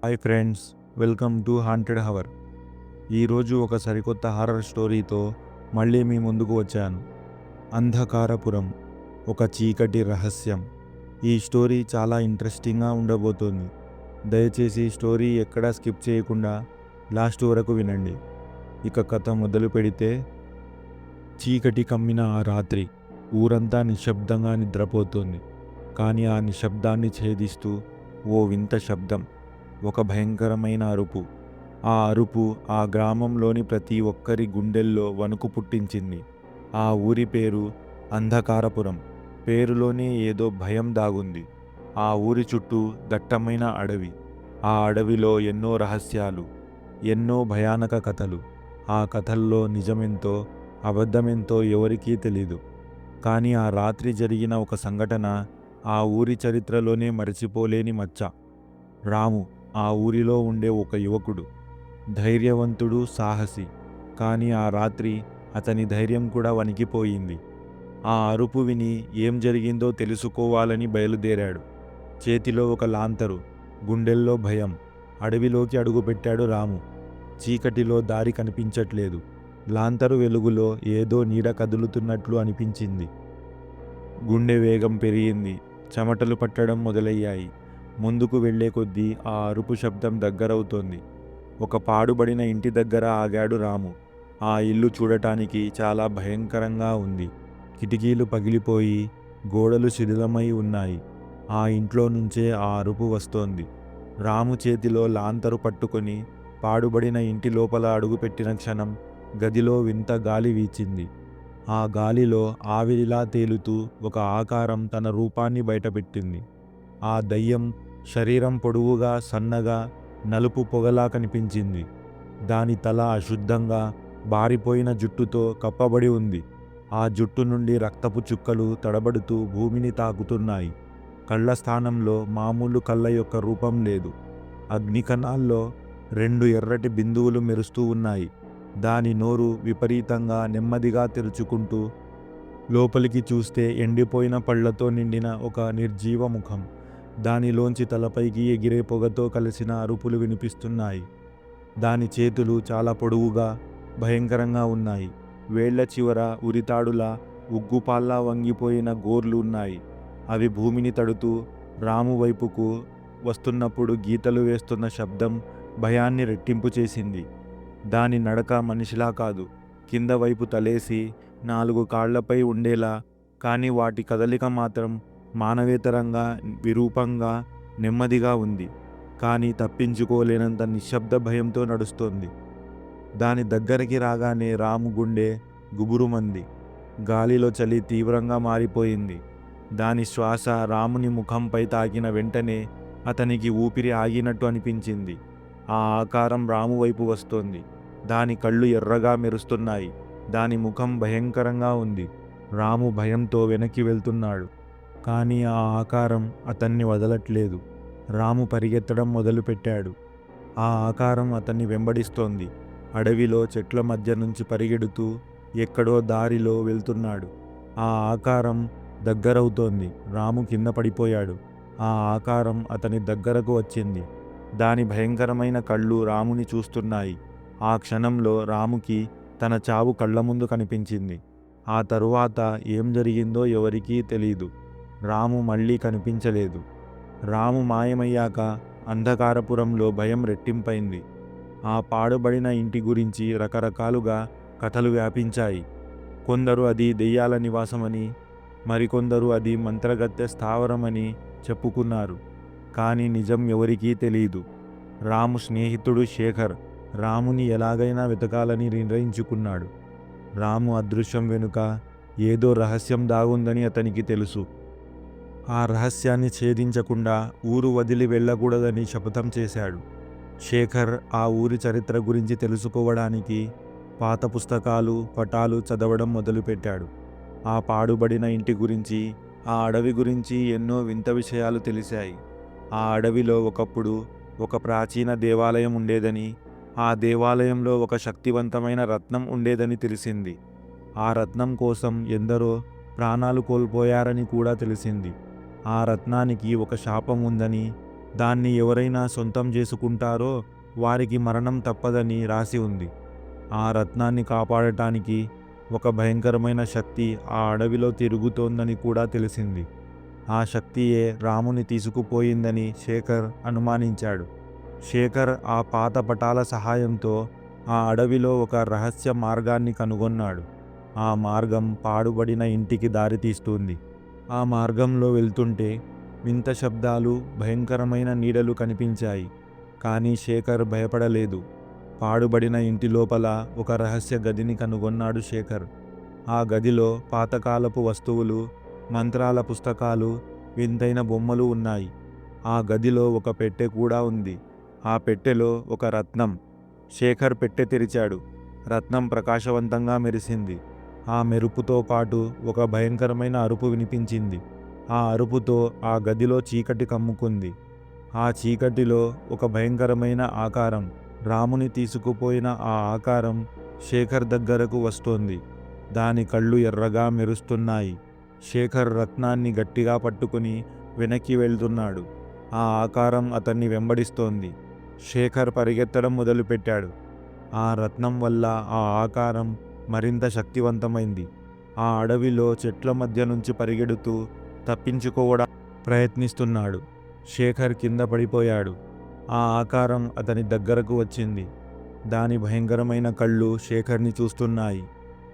Hi friends, welcome to haunted hour. ఈరోజు ఒక సరికొత్త హారర్ స్టోరీతో మళ్ళీ మీ ముందుకు వచ్చాను. అంధకారపురం, ఒక చీకటి రహస్యం. ఈ స్టోరీ చాలా ఇంట్రెస్టింగ్గా ఉండబోతోంది. దయచేసి స్టోరీ ఎక్కడా స్కిప్ చేయకుండా లాస్ట్ వరకు వినండి. ఇక కథ మొదలు పెడితే, చీకటి కమ్మిన ఆ రాత్రి ఊరంతా నిశ్శబ్దంగా నిద్రపోతోంది. కానీ ఆ నిశ్శబ్దాన్ని ఛేదిస్తూ ఓ వింత శబ్దం, ఒక భయంకరమైన అరుపు. ఆ అరుపు ఆ గ్రామంలోని ప్రతి ఒక్కరి గుండెల్లో వణుకు పుట్టించింది. ఆ ఊరి పేరు అంధకారపురం. పేరులోనే ఏదో భయం దాగుంది. ఆ ఊరి చుట్టూ దట్టమైన అడవి. ఆ అడవిలో ఎన్నో రహస్యాలు, ఎన్నో భయానక కథలు. ఆ కథల్లో నిజమెంతో అబద్ధమెంతో ఎవరికీ తెలీదు. కానీ ఆ రాత్రి జరిగిన ఒక సంఘటన ఆ ఊరి చరిత్రలోనే మరచిపోలేని మచ్చ. రాము ఆ ఊరిలో ఉండే ఒక యువకుడు, ధైర్యవంతుడు, సాహసి. కానీ ఆ రాత్రి అతని ధైర్యం కూడా వణికిపోయింది. ఆ అరుపు విని ఏం జరిగిందో తెలుసుకోవాలని బయలుదేరాడు. చేతిలో ఒక లాంతరు, గుండెల్లో భయం. అడవిలోకి అడుగుపెట్టాడు రాము. చీకటిలో దారి కనిపించట్లేదు. లాంతరు వెలుగులో ఏదో నీడ కదులుతున్నట్లు అనిపించింది. గుండె వేగం పెరిగింది. చెమటలు పట్టడం మొదలయ్యాయి. ముందుకు వెళ్లే కొద్దీ ఆ అరుపు శబ్దం దగ్గరవుతోంది. ఒక పాడుబడిన ఇంటి దగ్గర ఆగాడు రాము. ఆ ఇల్లు చూడటానికి చాలా భయంకరంగా ఉంది. కిటికీలు పగిలిపోయి గోడలు శిథిలమై ఉన్నాయి. ఆ ఇంట్లో నుంచే ఆ అరుపు వస్తోంది. రాము చేతిలో లాంతరు పట్టుకొని పాడుబడిన ఇంటి లోపల అడుగుపెట్టిన క్షణం గదిలో వింత గాలి వీచింది. ఆ గాలిలో ఆవిరిలా తేలుతూ ఒక ఆకారం తన రూపాన్ని బయటపెట్టింది. ఆ దయ్యం శరీరం పొడవుగా, సన్నగా, నలుపు పొగలా కనిపించింది. దాని తల అశుద్ధంగా బారిపోయిన జుట్టుతో కప్పబడి ఉంది. ఆ జుట్టు నుండి రక్తపు చుక్కలు తడబడుతూ భూమిని తాకుతున్నాయి. కళ్ళ స్థానంలో మామూలు కళ్ళ యొక్క రూపం లేదు. అగ్నికణాల్లో 2 ఎర్రటి బిందువులు మెరుస్తూ ఉన్నాయి. దాని నోరు విపరీతంగా నెమ్మదిగా తెరుచుకుంటూ లోపలికి చూస్తే ఎండిపోయిన పళ్లతో నిండిన ఒక నిర్జీవ ముఖం. దానిలోంచి తలపైకి ఎగిరే పొగతో కలిసిన అరుపులు వినిపిస్తున్నాయి. దాని చేతులు చాలా పొడవుగా, భయంకరంగా ఉన్నాయి. వేళ్ల చివర ఉరితాడులా, ఉగ్గుపాల్లా వంగిపోయిన గోర్లు ఉన్నాయి. అవి భూమిని తడుతూ రాము వైపుకు వస్తున్నప్పుడు గీతలు వేస్తున్న శబ్దం భయాన్ని రెట్టింపు చేసింది. దాని నడక మనిషిలా కాదు, కింద వైపు తలేసి 4 కాళ్లపై ఉండేలా. కానీ వాటి కదలిక మాత్రం మానవేతరంగా, విరూపంగా, నెమ్మదిగా ఉంది. కానీ తప్పించుకోలేనంత నిశ్శబ్ద భయంతో నడుస్తోంది. దాని దగ్గరికి రాగానే రాము గుండె గుబురుమంది. గాలిలో చలి తీవ్రంగా మారిపోయింది. దాని శ్వాస రాముని ముఖంపై తాకిన వెంటనే అతనికి ఊపిరి ఆగినట్టు అనిపించింది. ఆ ఆకారం రాము వైపు వస్తోంది. దాని కళ్ళు ఎర్రగా మెరుస్తున్నాయి. దాని ముఖం భయంకరంగా ఉంది. రాము భయంతో వెనక్కి వెళ్తున్నాడు. కానీ ఆ ఆకారం అతన్ని వదలట్లేదు. రాము పరిగెత్తడం మొదలుపెట్టాడు. ఆ ఆకారం అతన్ని వెంబడిస్తోంది. అడవిలో చెట్ల మధ్య నుంచి పరిగెడుతూ ఎక్కడో దారిలో వెళ్తున్నాడు. ఆ ఆకారం దగ్గరవుతోంది. రాము కింద పడిపోయాడు. ఆ ఆకారం అతని దగ్గరకు వచ్చింది. దాని భయంకరమైన కళ్ళు రాముని చూస్తున్నాయి. ఆ క్షణంలో రాముకి తన చావు కళ్ళ ముందు కనిపించింది. ఆ తరువాత ఏం జరిగిందో ఎవరికీ తెలీదు. రాము మళ్ళీ కనిపించలేదు. రాము మాయమయ్యాక అంధకారపురంలో భయం రెట్టింపైంది. ఆ పాడుబడిన ఇంటి గురించి రకరకాలుగా కథలు వ్యాపించాయి. కొందరు అది దెయ్యాల నివాసమని, మరికొందరు అది మంత్రగత్తె స్థావరమని చెప్పుకున్నారు. కానీ నిజం ఎవరికీ తెలీదు. రాము స్నేహితుడు శేఖర్ రాముని ఎలాగైనా వెతకాలని నిర్ణయించుకున్నాడు. రాము అదృశ్యం వెనుక ఏదో రహస్యం దాగుందని అతనికి తెలుసు. ఆ రహస్యాన్ని ఛేదించకుండా ఊరు వదిలి వెళ్ళకూడదని శపథం చేశాడు. శేఖర్ ఆ ఊరి చరిత్ర గురించి తెలుసుకోవడానికి పాత పుస్తకాలు, పటాలు చదవడం మొదలుపెట్టాడు. ఆ పాడుబడిన ఇంటి గురించి, ఆ అడవి గురించి ఎన్నో వింత విషయాలు తెలిసాయి. ఆ అడవిలో ఒకప్పుడు ఒక ప్రాచీన దేవాలయం ఉండేదని, ఆ దేవాలయంలో ఒక శక్తివంతమైన రత్నం ఉండేదని తెలిసింది. ఆ రత్నం కోసం ఎందరో ప్రాణాలు కోల్పోయారని కూడా తెలిసింది. ఆ రత్నానికి ఒక శాపం ఉందని, దాన్ని ఎవరైనా సొంతం చేసుకుంటారో వారికి మరణం తప్పదని రాసి ఉంది. ఆ రత్నాన్ని కాపాడటానికి ఒక భయంకరమైన శక్తి ఆ అడవిలో తిరుగుతోందని కూడా తెలిసింది. ఆ శక్తియే రాముని తీసుకుపోయిందని శేఖర్ అనుమానించాడు. శేఖర్ ఆ పాత పటాల సహాయంతో ఆ అడవిలో ఒక రహస్య మార్గాన్ని కనుగొన్నాడు. ఆ మార్గం పాడుబడిన ఇంటికి దారితీస్తుంది. ఆ మార్గంలో వెళ్తుంటే వింత శబ్దాలు, భయంకరమైన నీడలు కనిపించాయి. కానీ శేఖర్ భయపడలేదు. పాడుబడిన ఇంటి లోపల ఒక రహస్య గదిని కనుగొన్నాడు శేఖర్. ఆ గదిలో పాతకాలపు వస్తువులు, మంత్రాల పుస్తకాలు, వింతైన బొమ్మలు ఉన్నాయి. ఆ గదిలో ఒక పెట్టె కూడా ఉంది. ఆ పెట్టెలో ఒక రత్నం. శేఖర్ పెట్టె తెరిచాడు. రత్నం ప్రకాశవంతంగా మెరిసింది. ఆ మెరుపుతో పాటు ఒక భయంకరమైన అరుపు వినిపించింది. ఆ అరుపుతో ఆ గదిలో చీకటి కమ్ముకుంది. ఆ చీకటిలో ఒక భయంకరమైన ఆకారం, రాముని తీసుకుపోయిన ఆ ఆకారం శేఖర్ దగ్గరకు వస్తోంది. దాని కళ్ళు ఎర్రగా మెరుస్తున్నాయి. శేఖర్ రత్నాన్ని గట్టిగా పట్టుకుని వెనక్కి వెళ్తున్నాడు. ఆ ఆకారం అతన్ని వెంబడిస్తోంది. శేఖర్ పరిగెత్తడం మొదలుపెట్టాడు. ఆ రత్నం వల్ల ఆ ఆకారం మరింత శక్తివంతమైంది. ఆ అడవిలో చెట్ల మధ్య నుంచి పరిగెడుతూ తప్పించుకోవడానికి ప్రయత్నిస్తున్నాడు. శేఖర్ కింద పడిపోయాడు. ఆ ఆకారం అతని దగ్గరకు వచ్చింది. దాని భయంకరమైన కళ్ళు శేఖర్ని చూస్తున్నాయి.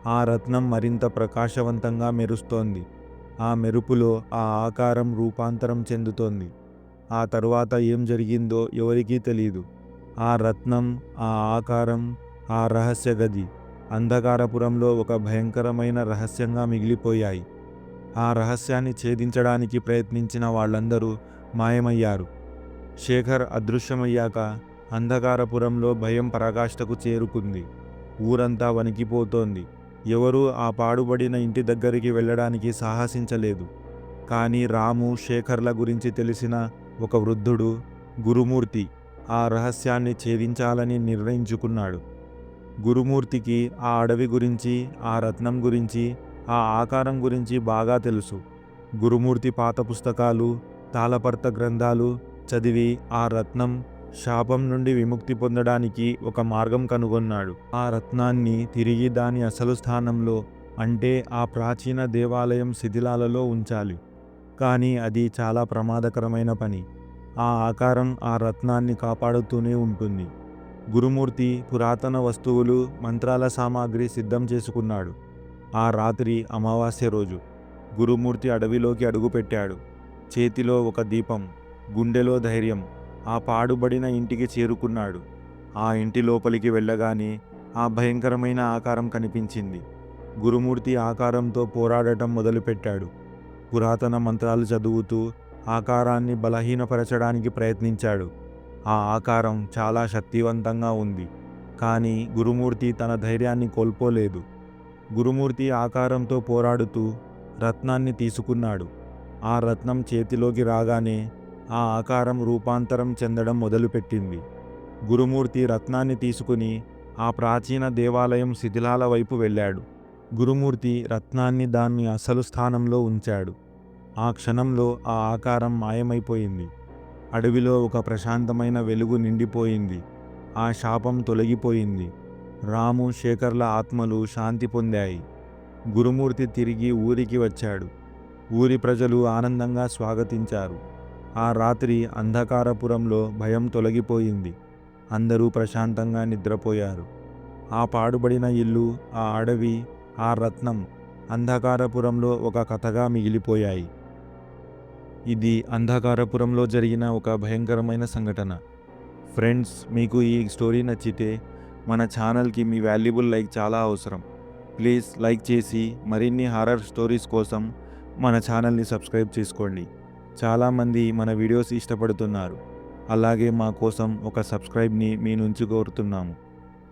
ఆ రత్నం మరింత ప్రకాశవంతంగా మెరుస్తోంది. ఆ మెరుపులో ఆ ఆకారం రూపాంతరం చెందుతోంది. ఆ తరువాత ఏం జరిగిందో ఎవరికీ తెలీదు. ఆ రత్నం, ఆ ఆకారం, ఆ రహస్య గది అంధకారపురంలో ఒక భయంకరమైన రహస్యంగా మిగిలిపోయాయి. ఆ రహస్యాన్ని ఛేదించడానికి ప్రయత్నించిన వాళ్ళందరూ మాయమయ్యారు. శేఖర్ అదృశ్యమయ్యాక అంధకారపురంలో భయం పరాకాష్ఠకు చేరుకుంది. ఊరంతా వణికిపోతోంది. ఎవరూ ఆ పాడుబడిన ఇంటి దగ్గరికి వెళ్ళడానికి సాహసించలేదు. కానీ రాము, శేఖర్ల గురించి తెలిసిన ఒక వృద్ధుడు, గురుమూర్తి, ఆ రహస్యాన్ని ఛేదించాలని నిర్ణయించుకున్నాడు. గురుమూర్తికి ఆ అడవి గురించి, ఆ రత్నం గురించి, ఆ ఆకారం గురించి బాగా తెలుసు. గురుమూర్తి పాత పుస్తకాలు, తాళపత్ర గ్రంథాలు చదివి ఆ రత్నం, శాపం నుండి విముక్తి పొందడానికి ఒక మార్గం కనుగొన్నాడు. ఆ రత్నాన్ని తిరిగి దాని అసలు స్థానంలో, అంటే ఆ ప్రాచీన దేవాలయం శిథిలాలలో ఉంచాలి. కానీ అది చాలా ప్రమాదకరమైన పని. ఆ ఆకారం ఆ రత్నాన్ని కాపాడుతూనే ఉంటుంది. గురుమూర్తి పురాతన వస్తువులు, మంత్రాల సామాగ్రి సిద్ధం చేసుకున్నాడు. ఆ రాత్రి అమావాస్య రోజు గురుమూర్తి అడవిలోకి అడుగుపెట్టాడు. చేతిలో ఒక దీపం, గుండెలో ధైర్యం. ఆ పాడుబడిన ఇంటికి చేరుకున్నాడు. ఆ ఇంటి లోపలికి వెళ్ళగానే ఆ భయంకరమైన ఆకారం కనిపించింది. గురుమూర్తి ఆకారంతో పోరాడటం మొదలుపెట్టాడు. పురాతన మంత్రాలు చదువుతూ ఆకారాన్ని బలహీనపరచడానికి ప్రయత్నించాడు. ఆ ఆకారం చాలా శక్తివంతంగా ఉంది. కానీ గురుమూర్తి తన ధైర్యాన్ని కోల్పోలేదు. గురుమూర్తి ఆకారంతో పోరాడుతూ రత్నాన్ని తీసుకున్నాడు. ఆ రత్నం చేతిలోకి రాగానే ఆ ఆకారం రూపాంతరం చెందడం మొదలుపెట్టింది. గురుమూర్తి రత్నాన్ని తీసుకుని ఆ ప్రాచీన దేవాలయం శిథిలాల వైపు వెళ్ళాడు. గురుమూర్తి రత్నాన్ని దాని అసలు స్థానంలో ఉంచాడు. ఆ క్షణంలో ఆ ఆకారం మాయమైపోయింది. అడవిలో ఒక ప్రశాంతమైన వెలుగు నిండిపోయింది. ఆ శాపం తొలగిపోయింది. రాము, శేఖర్ల ఆత్మలు శాంతి పొందాయి. గురుమూర్తి తిరిగి ఊరికి వచ్చాడు. ఊరి ప్రజలు ఆనందంగా స్వాగతించారు. ఆ రాత్రి అంధకారపురంలో భయం తొలగిపోయింది. అందరూ ప్రశాంతంగా నిద్రపోయారు. ఆ పాడుబడిన ఇల్లు, ఆ అడవి, ఆ రత్నం అంధకారపురంలో ఒక కథగా మిగిలిపోయాయి. ఇది అంధకారపురంలో జరిగిన ఒక భయంకరమైన సంఘటన. ఫ్రెండ్స్, మీకు ఈ స్టోరీ నచ్చితే మన ఛానల్కి మీ వాల్యుబుల్ లైక్ చాలా అవసరం. ప్లీజ్ లైక్ చేసి మరిన్ని హారర్ స్టోరీస్ కోసం మన ఛానల్ని సబ్స్క్రైబ్ చేసుకోండి. చాలామంది మన వీడియోస్ ఇష్టపడుతున్నారు. అలాగే మా కోసం ఒక సబ్స్క్రైబ్ని మీ నుంచి కోరుతున్నాము.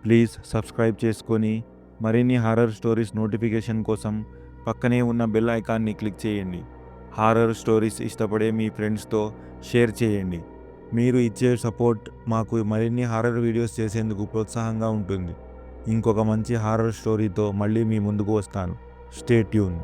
ప్లీజ్ సబ్స్క్రైబ్ చేసుకొని మరిన్ని హారర్ స్టోరీస్ నోటిఫికేషన్ కోసం పక్కనే ఉన్న బెల్ ఐకాన్ని క్లిక్ చేయండి. హారర్ స్టోరీస్ ఇష్టపడే మీ ఫ్రెండ్స్తో షేర్ చేయండి. మీరు ఇచ్చే సపోర్ట్ మాకు మరిన్ని హారర్ వీడియోస్ చేసేందుకు ప్రోత్సాహంగా ఉంటుంది. ఇంకొక మంచి హారర్ స్టోరీతో మళ్ళీ మీ ముందుకు వస్తాను. Stay tune.